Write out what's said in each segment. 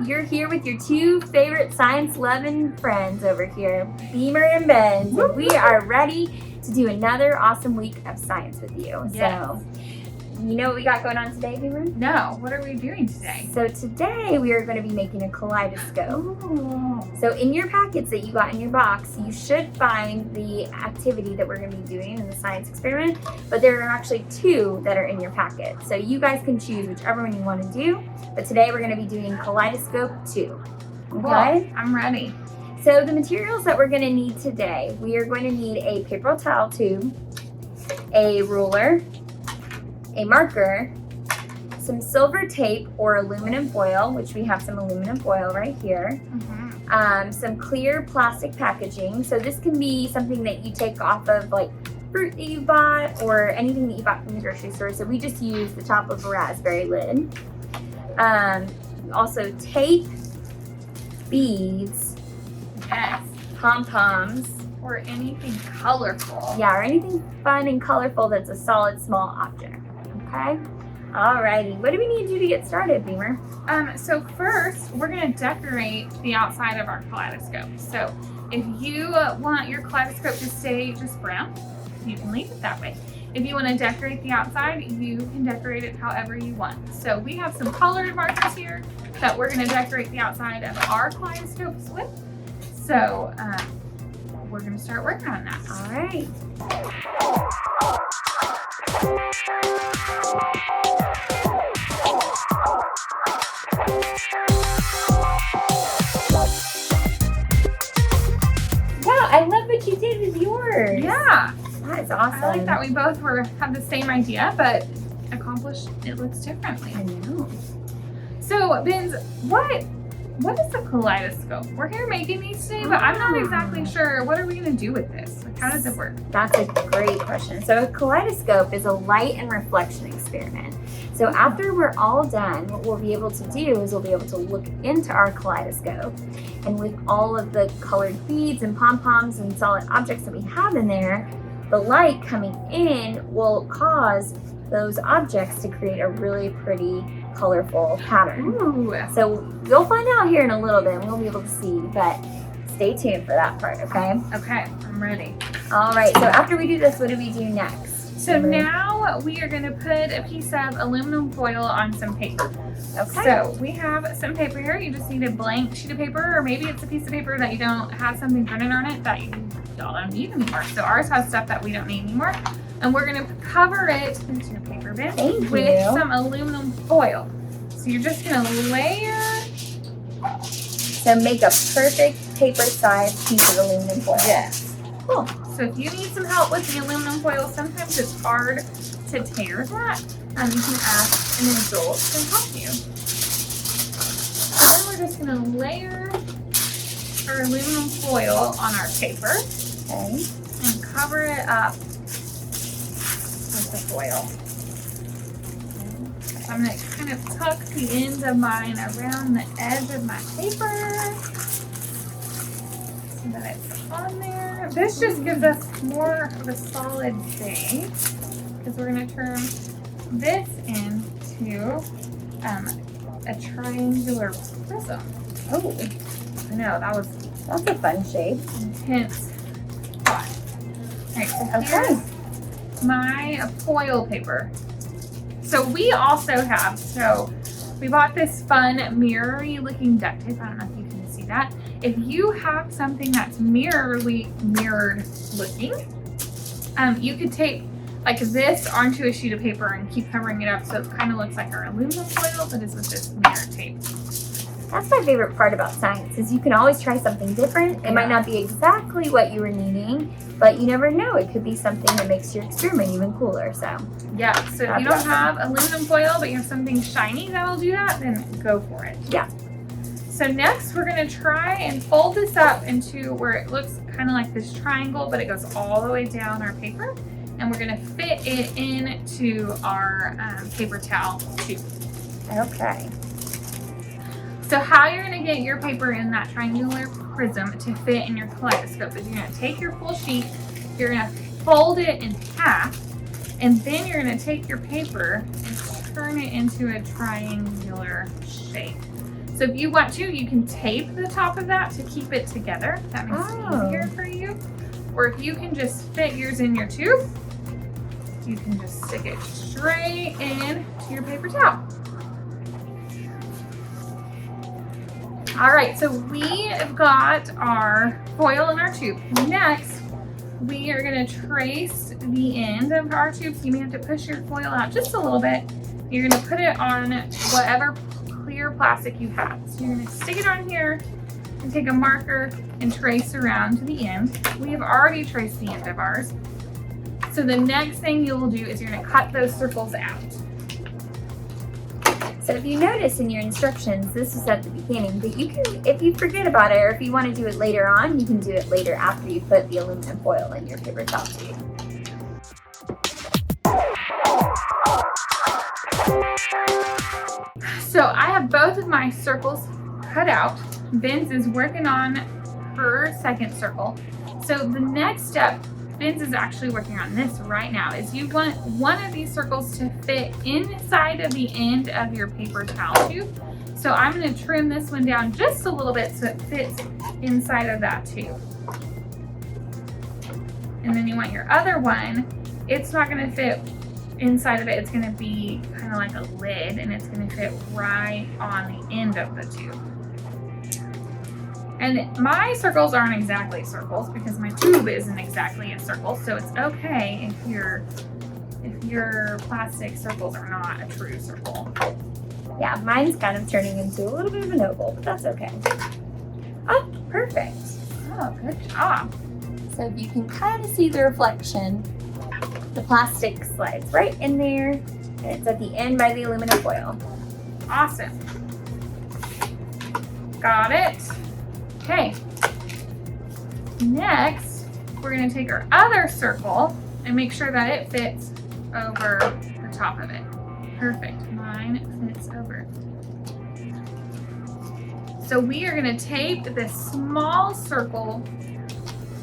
You're here with your two favorite science-loving friends over here, Beamer and Benz, and we are ready to do another awesome week of science with you. Yes. So, you know what we got going on today, Beamer? No, what are we doing today? So today we are going to be making a kaleidoscope. Ooh. So in your packets that you got in your box, you should find the activity that we're going to be doing in the science experiment, but there are actually two that are in your packet. So you guys can choose whichever one you want to do, but today we're going to be doing kaleidoscope 2. Cool. Okay? I'm ready. So the materials that we're going to need today, we are going to need a paper towel tube, a ruler, a marker, some silver tape or aluminum foil, which we have some aluminum foil right here, some clear plastic packaging. So this can be something that you take off of like fruit that you bought or anything that you bought from the grocery store. So we just use the top of a raspberry lid. Also tape, beads, Yes. pom-poms, Or anything colorful. yeah, or anything fun and colorful that's a solid small object. Okay? Alrighty, what do we need to do to get started, Beamer? So first, we're going to decorate the outside of our kaleidoscope. So if you want your kaleidoscope to stay just brown, you can leave it that way. If you want to decorate the outside, you can decorate it however you want. So we have some colored markers here that we're going to decorate the outside of our kaleidoscopes with. So we're going to start working on that. Alright. Wow, I love what you did with yours. Yeah. That is awesome. I like that we both have the same idea, but accomplished it looks differently. I know. So, Benz, what is a kaleidoscope? We're here making these today, but I'm not exactly sure. What are we going to do with this? Like, how does it work? That's a great question. So a kaleidoscope is a light and reflection experiment. So after we're all done, what we'll be able to do is we'll be able to look into our kaleidoscope, and with all of the colored beads and pom-poms and solid objects that we have in there, the light coming in will cause those objects to create a really pretty colorful pattern. Ooh. So you'll find out here in a little bit and we'll be able to see, but stay tuned for that part, okay? Okay, I'm ready. All right, so after we do this, what do we do next? So now we are going to put a piece of aluminum foil on some paper. Okay. So we have some paper here. You just need a blank sheet of paper, or maybe it's a piece of paper that you don't have something printed on it that you don't need anymore. So ours has stuff that we don't need anymore. And we're going to cover it into your paper bin Thank with you. some aluminum foil. So you're just going to layer. So make a perfect paper-sized piece of aluminum foil. Yes. Cool. So if you need some help with the aluminum foil, sometimes it's hard to tear that. You can ask an adult to help you. So then we're just going to layer our aluminum foil on our paper Okay. and cover it up with the foil. So I'm going to kind of tuck the ends of mine around the edge of my paper so that it's on there. This just gives us more of a solid base because we're going to turn this into a triangular prism. Oh, I know, that was that's a fun shape. intense thought. Alright, so Okay. here's my foil paper. So we also have, we bought this fun mirror-y looking duct tape. I don't know if you can see that. If you have something that's mirrored looking, you could tape like this onto a sheet of paper and keep covering it up so it kind of looks like our aluminum foil, but it's with this mirror tape. That's my favorite part about science is you can always try something different. It might not be exactly what you were needing, but you never know. It could be something that makes your experiment even cooler. So Yeah, so if you don't have aluminum foil, but you have something shiny that'll do that, then go for it. Yeah. So next we're gonna try and fold this up into where it looks kind of like this triangle, but it goes all the way down our paper. And we're gonna fit it into our paper towel tube. okay. So how you're gonna get your paper in that triangular prism to fit in your kaleidoscope is you're gonna take your full sheet, you're gonna fold it in half, and then you're gonna take your paper and turn it into a triangular shape. So if you want to, you can tape the top of that to keep it together. That makes it easier for you. Or if you can just fit yours in your tube, you can just stick it straight in to your paper towel. All right, so we have got our foil in our tube. Next, we are gonna trace the end of our tube. So you may have to push your foil out just a little bit. You're gonna put it on whatever clear plastic you have. So you're gonna stick it on here and take a marker and trace around to the end. We have already traced the end of ours. So the next thing you will do is you're gonna cut those circles out. So if you notice in your instructions, this is at the beginning, but you can, if you forget about it or if you want to do it later on, you can do it later after you put the aluminum foil in your paper towel tube. So I have both of my circles cut out. Benz is working on her second circle. So the next step, Benz is actually working on this right now, is you want one of these circles to fit inside of the end of your paper towel tube. So I'm going to trim this one down just a little bit so it fits inside of that tube. And then you want your other one, it's not going to fit inside of it, it's going to be kind of like a lid, and it's going to fit right on the end of the tube. And my circles aren't exactly circles because my tube isn't exactly a circle, so it's okay if your plastic circles are not a true circle. Yeah, mine's kind of turning into a little bit of an oval, but that's okay. Oh, perfect. Oh, good job. So you can kind of see the reflection. The plastic slides right in there, and it's at the end by the aluminum foil. Awesome. Got it. Okay. Next, we're going to take our other circle and make sure that it fits over the top of it. Perfect. Mine fits over. So we are going to tape this small circle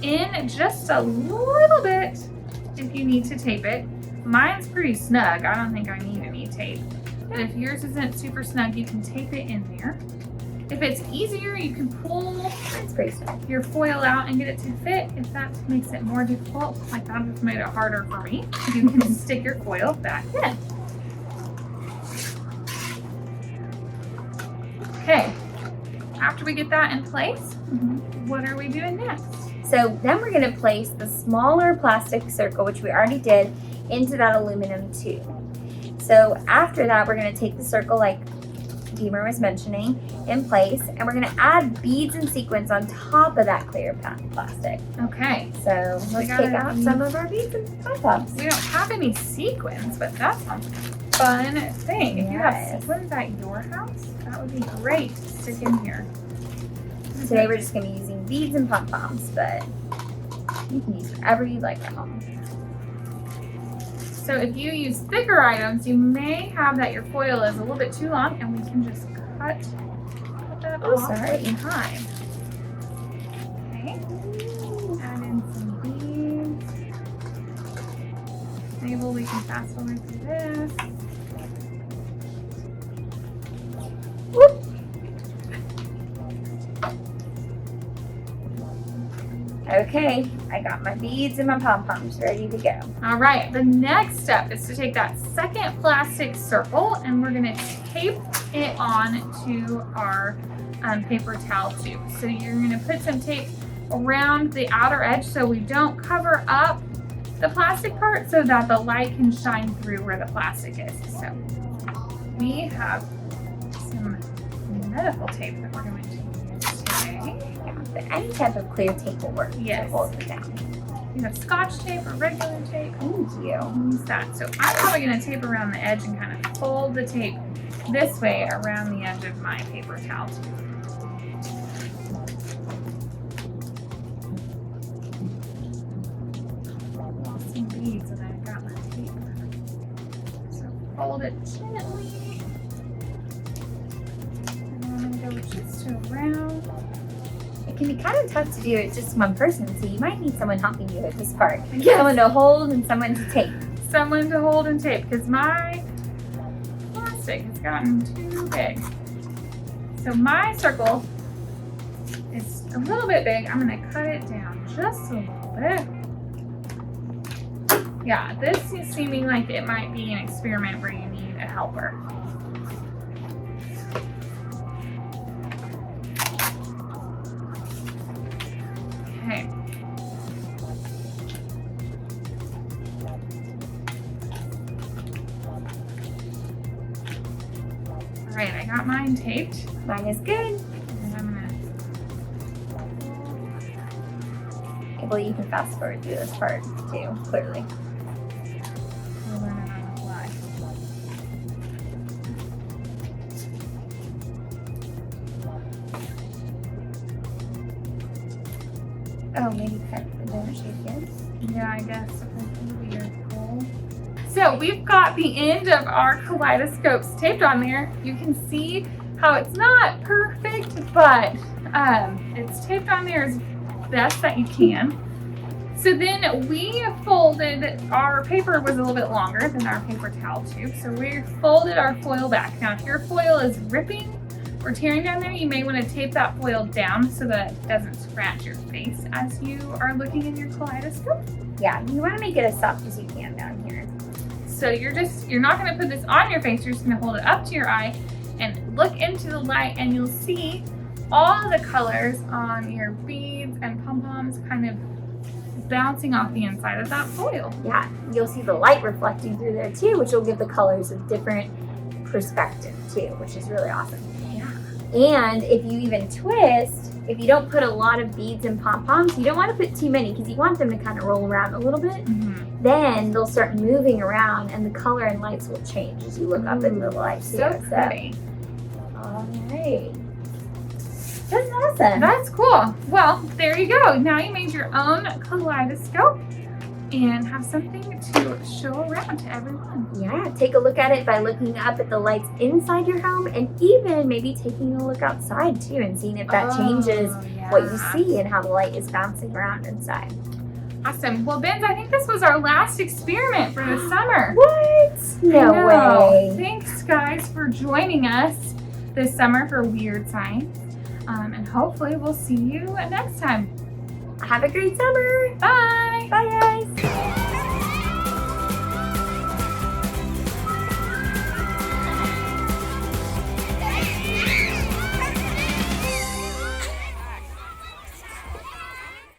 in just a little bit if you need to tape it. Mine's pretty snug. I don't think I need any tape. But if yours isn't super snug, you can tape it in there. If it's easier, you can pull your foil out and get it to fit. If that makes it more difficult, like that just made it harder for me, you can stick your foil back in. Okay, after we get that in place, what are we doing next? So then we're going to place the smaller plastic circle, which we already did, into that aluminum tube. So after that, we're going to take the circle like Beamer was mentioning in place, and we're going to add beads and sequins on top of that clear plastic. Okay. So let's take out some of our beads and pom-poms. We don't have any sequins, but that sounds like a fun thing. If you have sequins at your house, that would be great to stick in here. Today we're just going to be using beads and pom-poms, but you can use whatever you like at home. So if you use thicker items, you may have that your foil is a little bit too long, and we can just cut that off behind. Okay. Add in some beads. Maybe we can fast forward through this. Whoop. Okay, I got my beads and my pom-poms ready to go. All right, the next step is to take that second plastic circle, and we're gonna tape it on to our paper towel tube. So you're gonna put some tape around the outer edge so we don't cover up the plastic part, so that the light can shine through where the plastic is. So we have some medical tape that we're going to use today. But any type of clear tape will work to hold it down. You have Scotch tape or regular tape. Thank you. Use that. So I'm probably going to tape around the edge and kind of fold the tape this way around the edge of my paper towel tube. Some beads and I've got my tape. So fold it gently. And I'm going to go just around. It can be kind of tough to do it just one person, so you might need someone helping you with this part. Yes. Someone to hold and someone to tape. Someone to hold and tape, because my plastic has gotten too big. So my circle is a little bit big. I'm gonna cut it down just a little bit. Yeah, this is seeming like it might be an experiment where you need a helper. Okay. All right, I got mine taped. Mine is good. And I'm gonna. Well, you can fast forward through this part too, clearly. We're learning on the fly. Oh, maybe cut the donut shape again. Yeah, I guess it's weird. Cool. So we've got the end of our kaleidoscopes taped on there. You can see how it's not perfect, but it's taped on there as best that you can. So then we folded, our paper was a little bit longer than our paper towel tube, so we folded our foil back. Now if your foil is ripping or tearing down there, you may want to tape that foil down so that it doesn't scratch your face as you are looking in your kaleidoscope. Yeah, you want to make it as soft as you can down here. So you're not going to put this on your face, you're just going to hold it up to your eye and look into the light, and you'll see all the colors on your beads and pom-poms kind of bouncing off the inside of that foil. Yeah, you'll see the light reflecting through there too, which will give the colors a different perspective too, which is really awesome. And if you even twist, if you don't put a lot of beads and pom-poms, you don't want to put too many because you want them to kind of roll around a little bit. Mm-hmm. Then they'll start moving around and the color and lights will change as you look up in the light. So pretty. All right. That's awesome. That's cool. Well, there you go. Now you made your own kaleidoscope and have something to show around to everyone. Yeah, take a look at it by looking up at the lights inside your home and even maybe taking a look outside too and seeing if that changes what you see and how the light is bouncing around inside. Awesome. Well, Benz, I think this was our last experiment for the summer. What? No way. Thanks, guys, for joining us this summer for Weird Science. And hopefully we'll see you next time. Have a great summer. Bye. Bye, guys.